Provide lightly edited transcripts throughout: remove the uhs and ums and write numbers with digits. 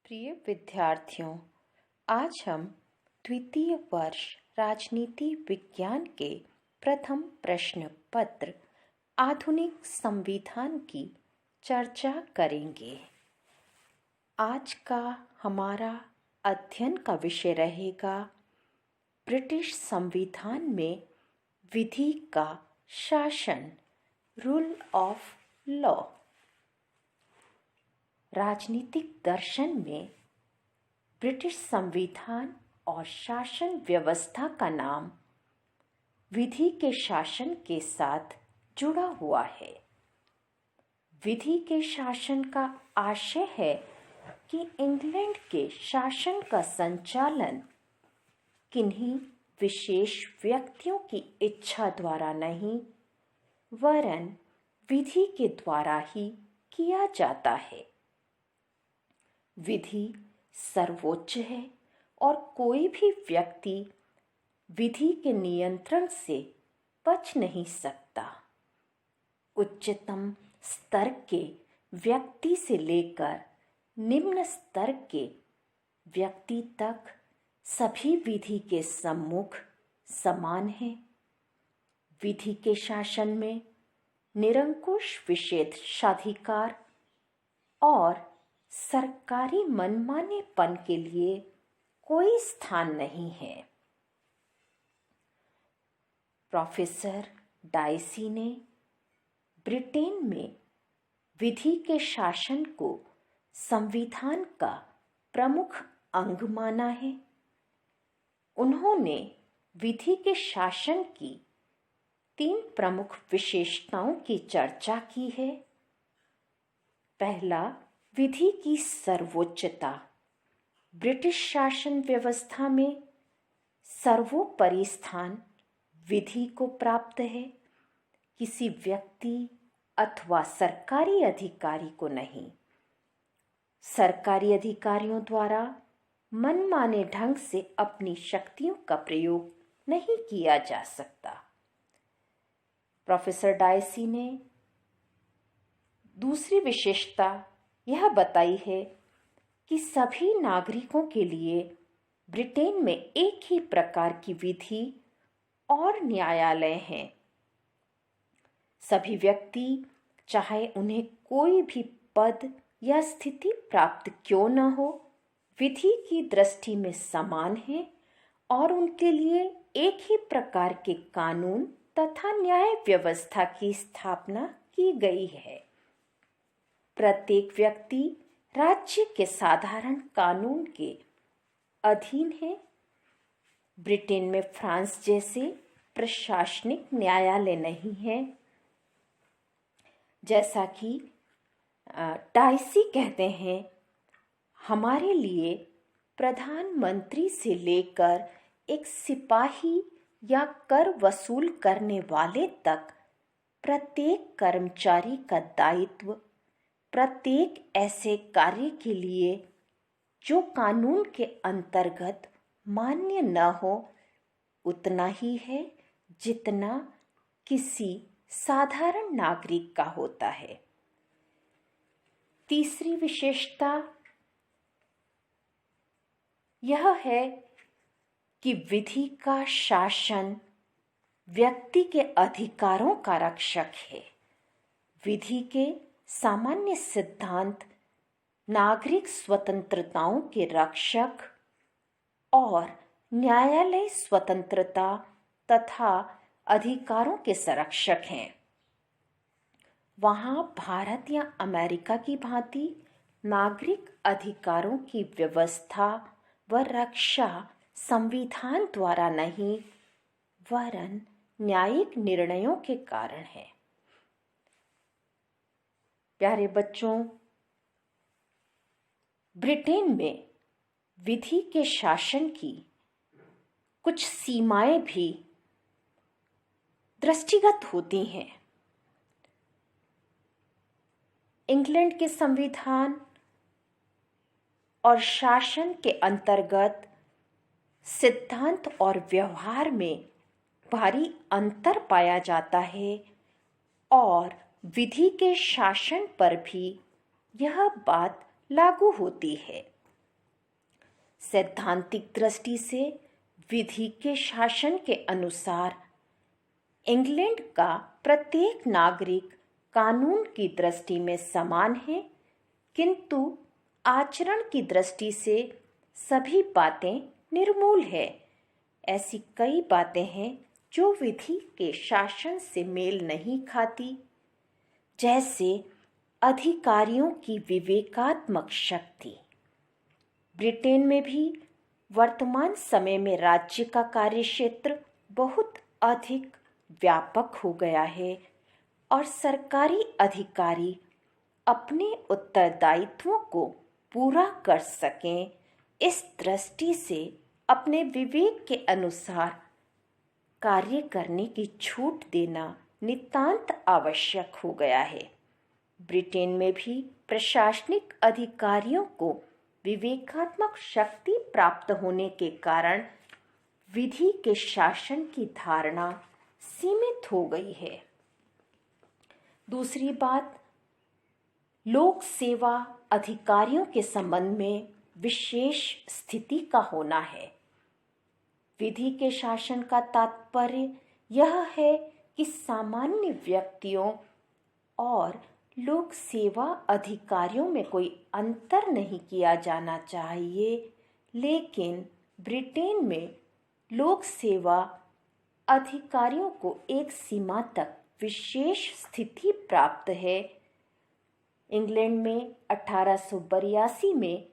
प्रिय विद्यार्थियों, आज हम द्वितीय वर्ष राजनीति विज्ञान के प्रथम प्रश्न पत्र आधुनिक संविधान की चर्चा करेंगे। आज का हमारा अध्ययन का विषय रहेगा ब्रिटिश संविधान में विधि का शासन, रूल ऑफ लॉ। राजनीतिक दर्शन में ब्रिटिश संविधान और शासन व्यवस्था का नाम विधि के शासन के साथ जुड़ा हुआ है। विधि के शासन का आशय है कि इंग्लैंड के शासन का संचालन किन्हीं विशेष व्यक्तियों की इच्छा द्वारा नहीं, वरन विधि के द्वारा ही किया जाता है। विधि सर्वोच्च है और कोई भी व्यक्ति विधि के नियंत्रण से बच नहीं सकता। उच्चतम स्तर के व्यक्ति से लेकर निम्न स्तर के व्यक्ति तक सभी विधि के सम्मुख समान हैं। विधि के शासन में निरंकुश विशेषाधिकार और सरकारी मनमानेपन के लिए कोई स्थान नहीं है। प्रोफेसर डाइसी ने ब्रिटेन में विधि के शासन को संविधान का प्रमुख अंग माना है। उन्होंने विधि के शासन की 3 प्रमुख विशेषताओं की चर्चा की है। पहला, विधि की सर्वोच्चता। ब्रिटिश शासन व्यवस्था में सर्वोपरि स्थान विधि को प्राप्त है, किसी व्यक्ति अथवा सरकारी अधिकारी को नहीं। सरकारी अधिकारियों द्वारा मनमाने ढंग से अपनी शक्तियों का प्रयोग नहीं किया जा सकता। प्रोफेसर डाइसी ने दूसरी विशेषता यह बताई है कि सभी नागरिकों के लिए ब्रिटेन में एक ही प्रकार की विधि और न्यायालय हैं। सभी व्यक्ति, चाहे उन्हें कोई भी पद या स्थिति प्राप्त क्यों न हो, विधि की दृष्टि में समान हैं और उनके लिए एक ही प्रकार के कानून तथा न्याय व्यवस्था की स्थापना की गई है। प्रत्येक व्यक्ति राज्य के साधारण कानून के अधीन है। ब्रिटेन में फ्रांस जैसे प्रशासनिक न्यायालय नहीं है। जैसा कि डाइसी कहते हैं, हमारे लिए प्रधानमंत्री से लेकर एक सिपाही या कर वसूल करने वाले तक प्रत्येक कर्मचारी का दायित्व प्रत्येक ऐसे कार्य के लिए जो कानून के अंतर्गत मान्य न हो उतना ही है जितना किसी साधारण नागरिक का होता है। तीसरी विशेषता यह है कि विधि का शासन व्यक्ति के अधिकारों का रक्षक है। विधि के सामान्य सिद्धांत नागरिक स्वतंत्रताओं के रक्षक और न्यायालय स्वतंत्रता तथा अधिकारों के संरक्षक हैं। वहाँ भारत या अमेरिका की भांति नागरिक अधिकारों की व्यवस्था व रक्षा संविधान द्वारा नहीं, वरन न्यायिक निर्णयों के कारण है। प्यारे बच्चों, ब्रिटेन में विधि के शासन की कुछ सीमाएं भी दृष्टिगत होती हैं। इंग्लैंड के संविधान और शासन के अंतर्गत सिद्धांत और व्यवहार में भारी अंतर पाया जाता है और विधि के शासन पर भी यह बात लागू होती है। सैद्धांतिक दृष्टि से विधि के शासन के अनुसार इंग्लैंड का प्रत्येक नागरिक कानून की दृष्टि में समान है, किंतु आचरण की दृष्टि से सभी बातें निर्मूल है। ऐसी कई बातें हैं जो विधि के शासन से मेल नहीं खाती, जैसे अधिकारियों की विवेकात्मक शक्ति। ब्रिटेन में भी वर्तमान समय में राज्य का कार्यक्षेत्र बहुत अधिक व्यापक हो गया है और सरकारी अधिकारी अपने उत्तरदायित्वों को पूरा कर सकें, इस दृष्टि से अपने विवेक के अनुसार कार्य करने की छूट देना नितांत आवश्यक हो गया है। ब्रिटेन में भी प्रशासनिक अधिकारियों को विवेकात्मक शक्ति प्राप्त होने के कारण विधि के शासन की धारणा सीमित हो गई है। दूसरी बात, लोक सेवा अधिकारियों के संबंध में विशेष स्थिति का होना है। विधि के शासन का तात्पर्य यह है कि सामान्य व्यक्तियों और लोक सेवा अधिकारियों में कोई अंतर नहीं किया जाना चाहिए, लेकिन ब्रिटेन में लोक सेवा अधिकारियों को एक सीमा तक विशेष स्थिति प्राप्त है। इंग्लैंड में 1882 में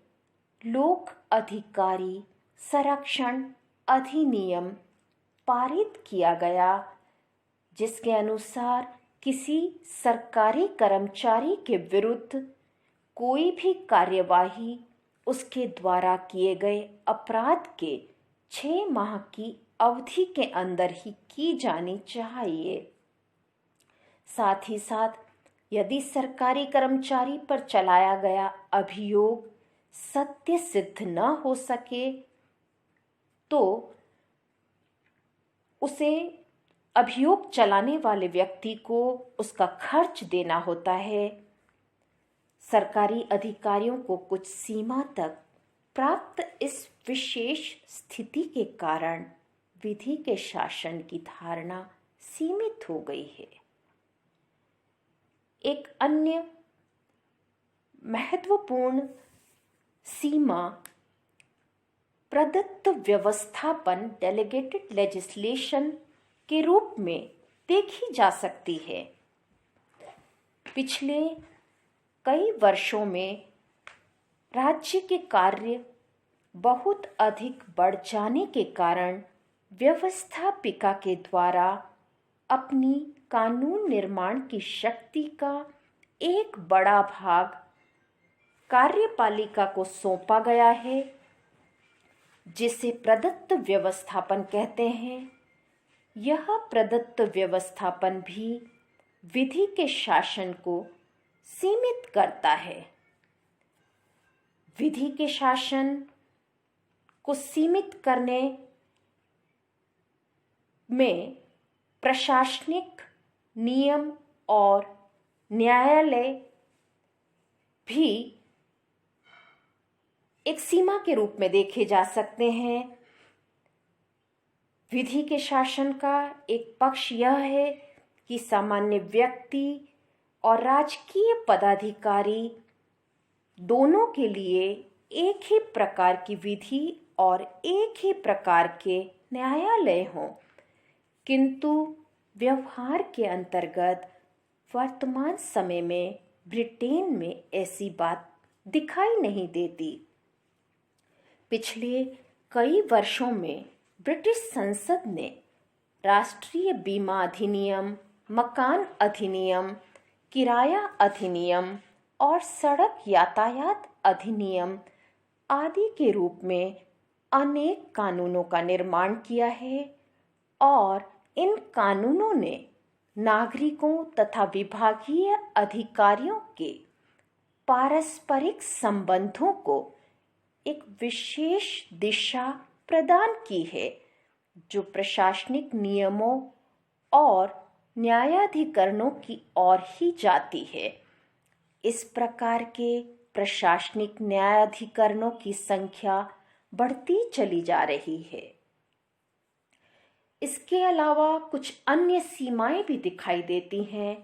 लोक अधिकारी संरक्षण अधिनियम पारित किया गया, जिसके अनुसार किसी सरकारी कर्मचारी के विरुद्ध कोई भी कार्यवाही उसके द्वारा किए गए अपराध के 6 माह की अवधि के अंदर ही की जानी चाहिए। साथ ही साथ यदि सरकारी कर्मचारी पर चलाया गया अभियोग सत्य सिद्ध न हो सके तो उसे अभियोग चलाने वाले व्यक्ति को उसका खर्च देना होता है। सरकारी अधिकारियों को कुछ सीमा तक प्राप्त इस विशेष स्थिति के कारण विधि के शासन की धारणा सीमित हो गई है। एक अन्य महत्वपूर्ण सीमा प्रदत्त व्यवस्थापन डेलीगेटेड लेजिस्लेशन के रूप में देखी जा सकती है। पिछले कई वर्षों में राज्य के कार्य बहुत अधिक बढ़ जाने के कारण व्यवस्थापिका के द्वारा अपनी कानून निर्माण की शक्ति का एक बड़ा भाग कार्यपालिका को सौंपा गया है, जिसे प्रदत्त व्यवस्थापन कहते हैं। यह प्रदत्त व्यवस्थापन भी विधि के शासन को सीमित करता है। विधि के शासन को सीमित करने में प्रशासनिक नियम और न्यायालय भी एक सीमा के रूप में देखे जा सकते हैं। विधि के शासन का एक पक्ष यह है कि सामान्य व्यक्ति और राजकीय पदाधिकारी दोनों के लिए एक ही प्रकार की विधि और एक ही प्रकार के न्यायालय हों, किंतु व्यवहार के अंतर्गत वर्तमान समय में ब्रिटेन में ऐसी बात दिखाई नहीं देती। पिछले कई वर्षों में ब्रिटिश संसद ने राष्ट्रीय बीमा अधिनियम, मकान अधिनियम, किराया अधिनियम और सड़क यातायात अधिनियम आदि के रूप में अनेक कानूनों का निर्माण किया है और इन कानूनों ने नागरिकों तथा विभागीय अधिकारियों के पारस्परिक संबंधों को एक विशेष दिशा प्रदान की है, जो प्रशासनिक नियमों और न्यायाधिकरणों की ओर ही जाती है। इस प्रकार के प्रशासनिक न्यायाधिकरणों की संख्या बढ़ती चली जा रही है। इसके अलावा कुछ अन्य सीमाएं भी दिखाई देती हैं,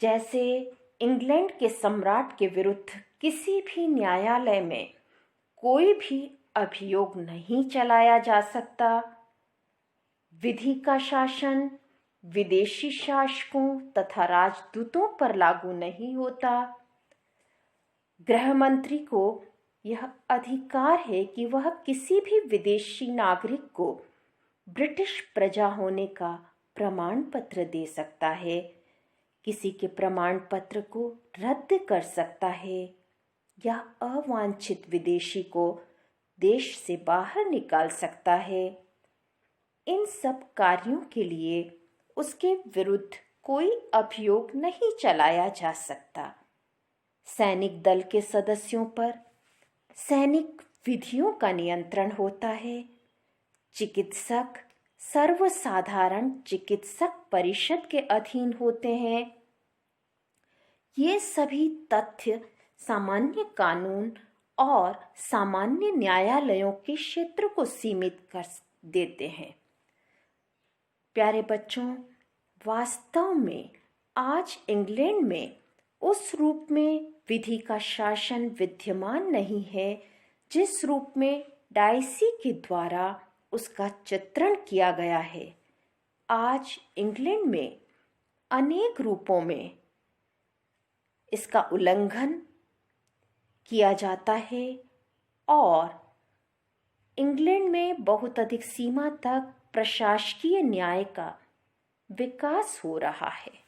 जैसे इंग्लैंड के सम्राट के विरुद्ध किसी भी न्यायालय में कोई भी अभियोग नहीं चलाया जा सकता। विधि का शासन विदेशी शासकों तथा राजदूतों पर लागू नहीं होता। गृह मंत्री को यह अधिकार है कि वह किसी भी विदेशी नागरिक को ब्रिटिश प्रजा होने का प्रमाण पत्र दे सकता है, किसी के प्रमाण पत्र को रद्द कर सकता है या अवांछित विदेशी को देश से बाहर निकाल सकता है। इन सब कार्यों के लिए उसके विरुद्ध कोई अभियोग नहीं चलाया जा सकता। सैनिक दल के सदस्यों पर सैनिक विधियों का नियंत्रण होता है। चिकित्सक सर्वसाधारण चिकित्सक परिषद के अधीन होते हैं। ये सभी तथ्य सामान्य कानून और सामान्य न्यायालयों के क्षेत्र को सीमित कर देते हैं। प्यारे बच्चों, वास्तव में आज इंग्लैंड में उस रूप में विधि का शासन विद्यमान नहीं है जिस रूप में डाइसी के द्वारा उसका चित्रण किया गया है। आज इंग्लैंड में अनेक रूपों में इसका उल्लंघन किया जाता है और इंग्लैंड में बहुत अधिक सीमा तक प्रशासकीय न्याय का विकास हो रहा है।